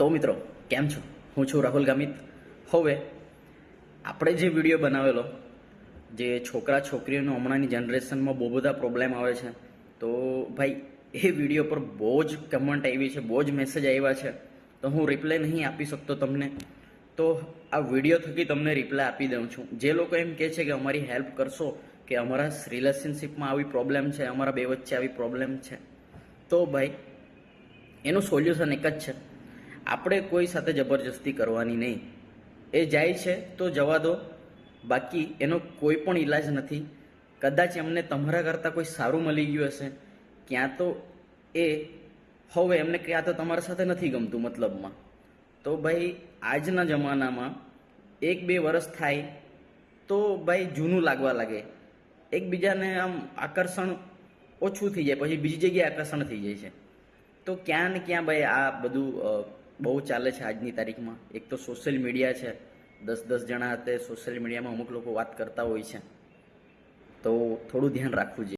તો મિત્રો કેમ છો? હું છું રાહુલ ગામિત. હવે આપણે જે વિડીયો બનાવેલો, જે છોકરા છોકરીઓનો હમણાંની જનરેશનમાં બહુ બધા પ્રોબ્લેમ આવે છે, તો ભાઈ એ વિડીયો પર બહુ જ કમેન્ટ આવી છે, બહુ જ મેસેજ આવ્યા છે, તો હું રિપ્લાય નહીં આપી શકતો તમને. તો આ વિડીયો થકી તમને રિપ્લાય આપી દઉં છું. જે લોકો એમ કહે છે કે અમારી હેલ્પ કરશો, કે અમારા રિલેશનશિપમાં આવી પ્રોબ્લેમ છે, અમારા બે વચ્ચે આવી પ્રોબ્લેમ છે, તો ભાઈ એનું સોલ્યુશન એક જ છે. આપણે કોઈ સાથે જબરજસ્તી કરવાની નહીં. એ જાય છે તો જવા દો, બાકી એનો કોઈ પણ ઈલાજ નથી. કદાચ એમને તમારા કરતાં કોઈ સારું મળી ગયું હશે, ક્યાં તો એ હવે એમને ક્યાં તો તમારા સાથે નથી ગમતું મતલબમાં. તો ભાઈ આજના જમાનામાં 1-2 વર્ષ થાય તો ભાઈ જૂનું લાગવા લાગે, એકબીજાને આમ આકર્ષણ ઓછું થઈ જાય, પછી બીજી જગ્યાએ આકર્ષણ થઈ જાય છે. તો ક્યાં ને ક્યાં ભાઈ આ બધું બહુ ચાલે છે આજની તારીખમાં. એક તો સોશિયલ મીડિયા છે, 10-10 જણા હાથે સોશિયલ મીડિયામાં અમુક લોકો વાત કરતા હોય છે, તો થોડું ધ્યાન રાખવું જોઈએ.